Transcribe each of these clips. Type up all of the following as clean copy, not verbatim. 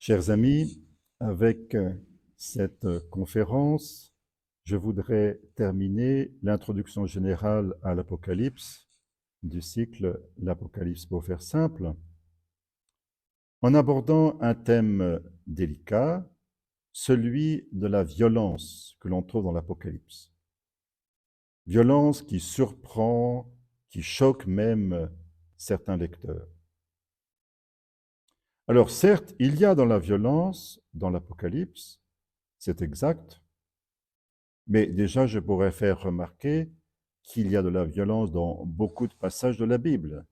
Chers amis, avec cette conférence, je voudrais terminer l'introduction générale à l'Apocalypse du cycle L'Apocalypse pour faire simple, en abordant un thème délicat, celui de la violence que l'on trouve dans l'Apocalypse. Violence qui surprend, qui choque même certains lecteurs. Alors certes, il y a dans la violence, dans l'Apocalypse, c'est exact, mais déjà je pourrais faire remarquer qu'il y a de la violence dans beaucoup de passages de la Bible,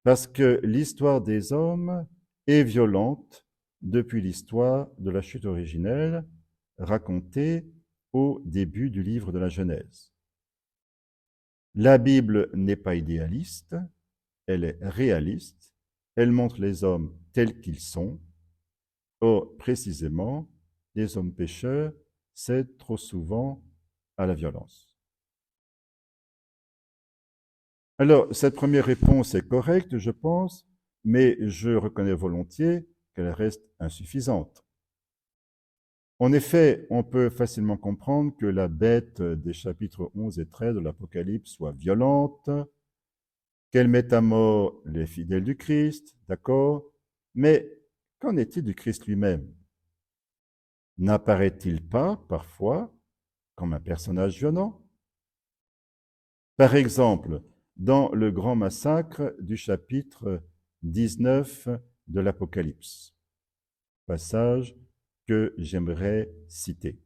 parce que l'histoire des hommes est violente depuis l'histoire de la chute originelle racontée au début du livre de la Genèse. La Bible n'est pas idéaliste, elle est réaliste, elle montre les hommes tels qu'ils sont. Or, précisément, les hommes pécheurs cèdent trop souvent à la violence. Alors, cette première réponse est correcte, je pense, mais je reconnais volontiers qu'elle reste insuffisante. En effet, on peut facilement comprendre que la bête des chapitres 11 et 13 de l'Apocalypse soit violente, qu'elle mette à mort les fidèles du Christ, d'accord, mais qu'en est-il du Christ lui-même? N'apparaît-il pas, parfois, comme un personnage violent? Par exemple, dans le grand massacre du chapitre 19 de l'Apocalypse, passage que j'aimerais citer.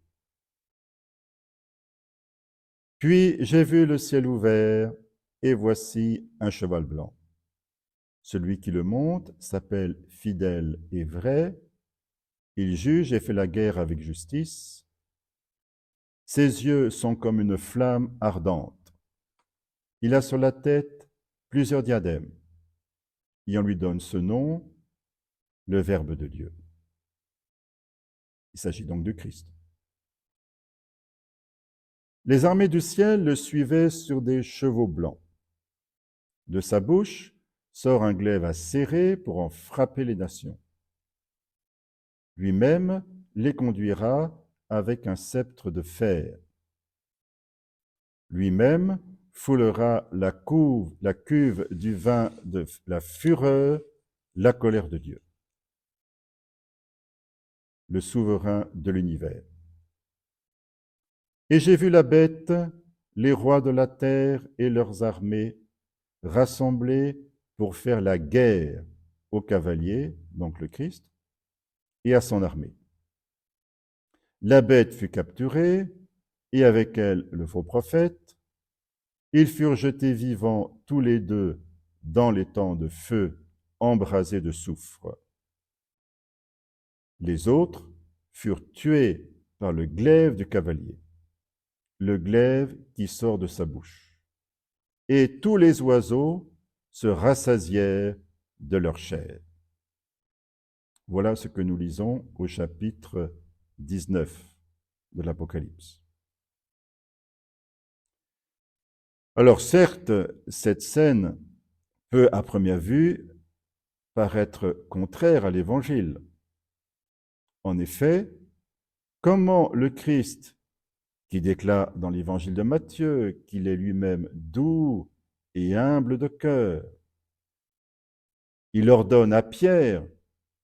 Puis j'ai vu le ciel ouvert, et voici un cheval blanc. Celui qui le monte s'appelle Fidèle et Vrai. Il juge et fait la guerre avec justice. Ses yeux sont comme une flamme ardente. Il a sur la tête plusieurs diadèmes, et on lui donne ce nom, le Verbe de Dieu. Il s'agit donc du Christ. Les armées du ciel le suivaient sur des chevaux blancs. De sa bouche sort un glaive acéré pour en frapper les nations. Lui-même les conduira avec un sceptre de fer. Lui-même foulera la cuve du vin de la fureur, la colère de Dieu, le souverain de l'univers. Et j'ai vu la bête, les rois de la terre et leurs armées rassemblés pour faire la guerre au cavalier, donc le Christ, et à son armée. La bête fut capturée, et avec elle le faux prophète. Ils furent jetés vivants tous les deux dans les temps de feu embrasés de soufre. Les autres furent tués par le glaive du cavalier, le glaive qui sort de sa bouche. Et tous les oiseaux se rassasièrent de leur chair. Voilà ce que nous lisons au chapitre 19 de l'Apocalypse. Alors certes, cette scène peut à première vue paraître contraire à l'Évangile. En effet, comment le Christ, qui déclare dans l'Évangile de Matthieu qu'il est lui-même doux et humble de cœur, il ordonne à Pierre,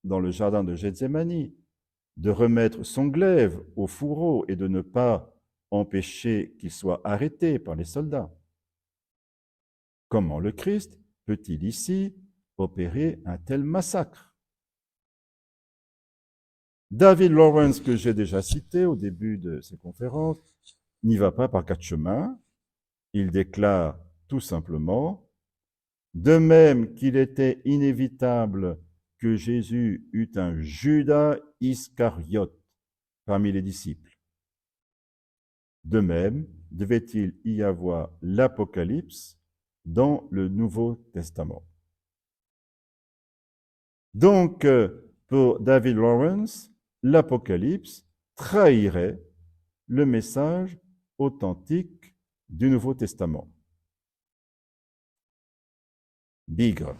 dans le jardin de Gethsémani, de remettre son glaive au fourreau et de ne pas empêcher qu'il soit arrêté par les soldats. Comment le Christ peut-il ici opérer un tel massacre? David Lawrence, que j'ai déjà cité au début de ces conférences, n'y va pas par quatre chemins. Il déclare tout simplement, de même qu'il était inévitable que Jésus eût un Judas Iscariote parmi les disciples. De même, devait-il y avoir l'Apocalypse dans le Nouveau Testament. Donc, pour David Lawrence, l'Apocalypse trahirait le message authentique du Nouveau Testament. Bigre.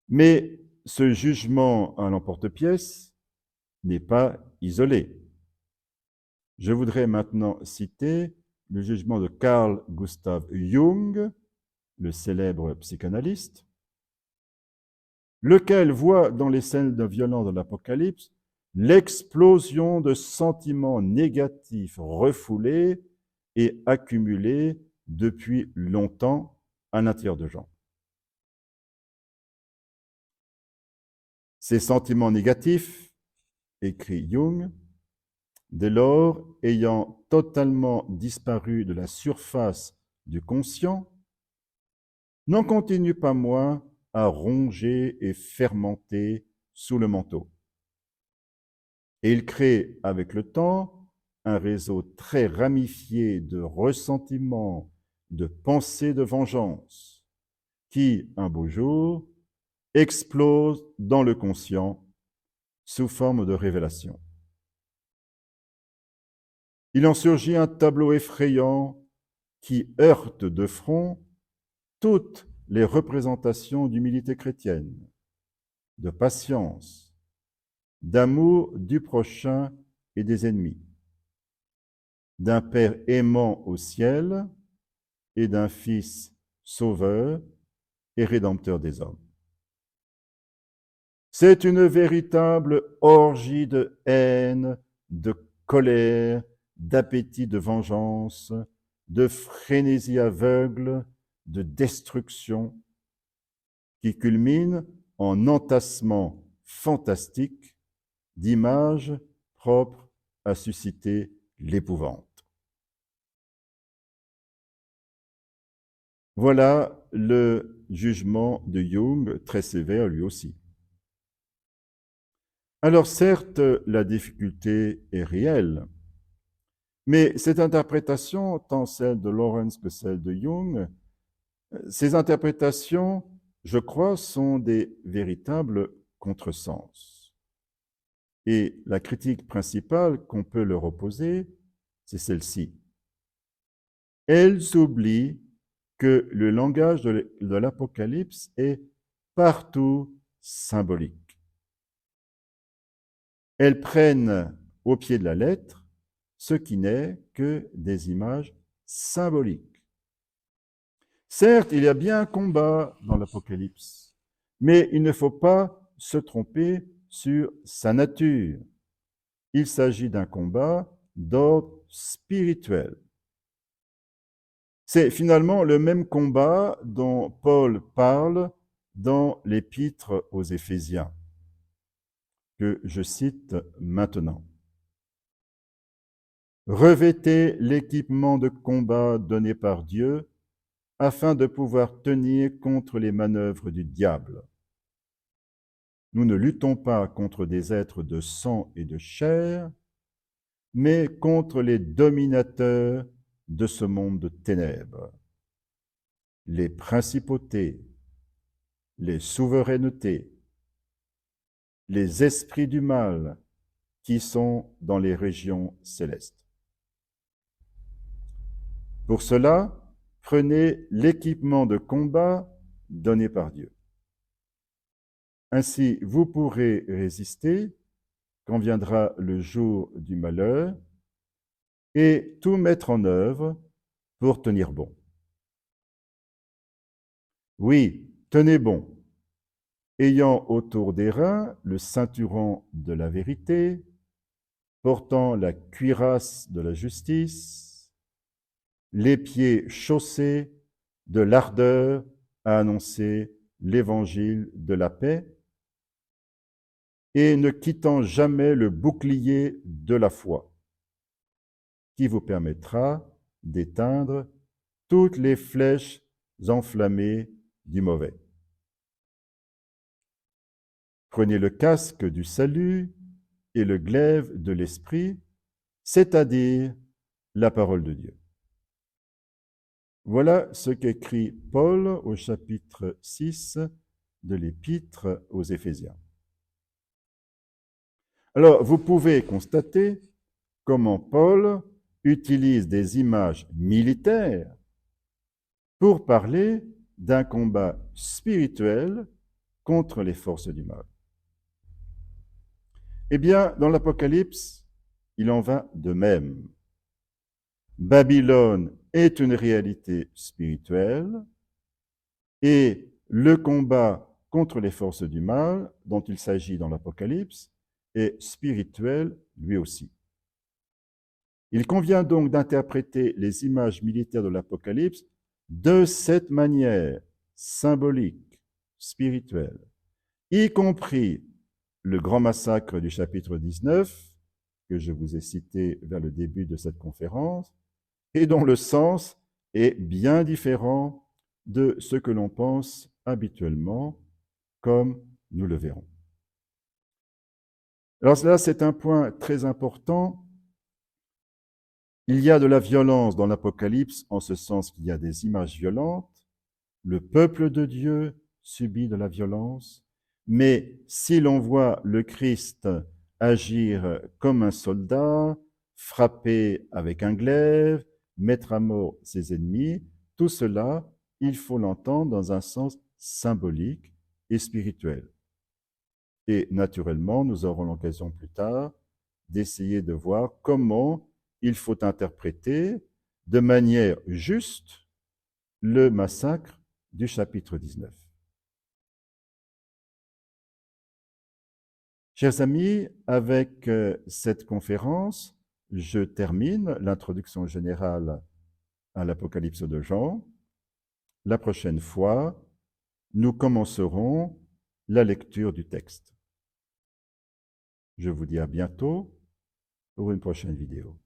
Mais ce jugement à l'emporte-pièce n'est pas isolé. Je voudrais maintenant citer le jugement de Carl Gustav Jung, le célèbre psychanalyste, lequel voit dans les scènes de violence de l'Apocalypse l'explosion de sentiments négatifs refoulés et accumulés depuis longtemps à l'intérieur de gens. Ces sentiments négatifs, écrit Jung, dès lors ayant totalement disparu de la surface du conscient, n'en continuent pas moins à ronger et fermenter sous le manteau. Et il crée avec le temps un réseau très ramifié de ressentiments, de pensées de vengeance, qui, un beau jour, explose dans le conscient sous forme de révélation. Il en surgit un tableau effrayant qui heurte de front toutes les représentations d'humilité chrétienne, de patience, d'amour du prochain et des ennemis, d'un Père aimant au ciel et d'un Fils sauveur et rédempteur des hommes. C'est une véritable orgie de haine, de colère, d'appétit de vengeance, de frénésie aveugle, de destruction, qui culmine en entassement fantastique d'images propres à susciter l'épouvante. Voilà le jugement de Jung, très sévère lui aussi. Alors certes, la difficulté est réelle, mais cette interprétation, tant celle de Lawrence que celle de Jung, ces interprétations, je crois, sont des véritables contresens. Et la critique principale qu'on peut leur opposer, c'est celle-ci. Elles oublient que le langage de l'Apocalypse est partout symbolique. Elles prennent au pied de la lettre ce qui n'est que des images symboliques. Certes, il y a bien un combat dans l'Apocalypse, mais il ne faut pas se tromper sur sa nature. Il s'agit d'un combat d'ordre spirituel. C'est finalement le même combat dont Paul parle dans l'épître aux Éphésiens, que je cite maintenant. Revêtez l'équipement de combat donné par Dieu afin de pouvoir tenir contre les manœuvres du diable. Nous ne luttons pas contre des êtres de sang et de chair, mais contre les dominateurs de ce monde de ténèbres, les principautés, les souverainetés, les esprits du mal qui sont dans les régions célestes. Pour cela, prenez l'équipement de combat donné par Dieu. Ainsi, vous pourrez résister quand viendra le jour du malheur et tout mettre en œuvre pour tenir bon. Oui, tenez bon, ayant autour des reins le ceinturon de la vérité, portant la cuirasse de la justice, les pieds chaussés de l'ardeur à annoncer l'évangile de la paix, et ne quittant jamais le bouclier de la foi, qui vous permettra d'éteindre toutes les flèches enflammées du mauvais. Prenez le casque du salut et le glaive de l'esprit, c'est-à-dire la parole de Dieu. Voilà ce qu'écrit Paul au chapitre 6 de l'épître aux Éphésiens. Alors, vous pouvez constater comment Paul utilise des images militaires pour parler d'un combat spirituel contre les forces du mal. Eh bien, dans l'Apocalypse, il en va de même. Babylone est une réalité spirituelle et le combat contre les forces du mal dont il s'agit dans l'Apocalypse est spirituel lui aussi. Il convient donc d'interpréter les images militaires de l'Apocalypse de cette manière, symbolique, spirituelle, y compris le grand massacre du chapitre 19, que je vous ai cité vers le début de cette conférence, et dont le sens est bien différent de ce que l'on pense habituellement, comme nous le verrons. Alors cela, c'est un point très important. Il y a de la violence dans l'Apocalypse, en ce sens qu'il y a des images violentes. Le peuple de Dieu subit de la violence, mais si l'on voit le Christ agir comme un soldat, frapper avec un glaive, mettre à mort ses ennemis, tout cela, il faut l'entendre dans un sens symbolique et spirituel. Et naturellement, nous aurons l'occasion plus tard d'essayer de voir comment il faut interpréter de manière juste le massacre du chapitre 19. Chers amis, avec cette conférence, je termine l'introduction générale à l'Apocalypse de Jean. La prochaine fois, nous commencerons la lecture du texte. Je vous dis à bientôt pour une prochaine vidéo.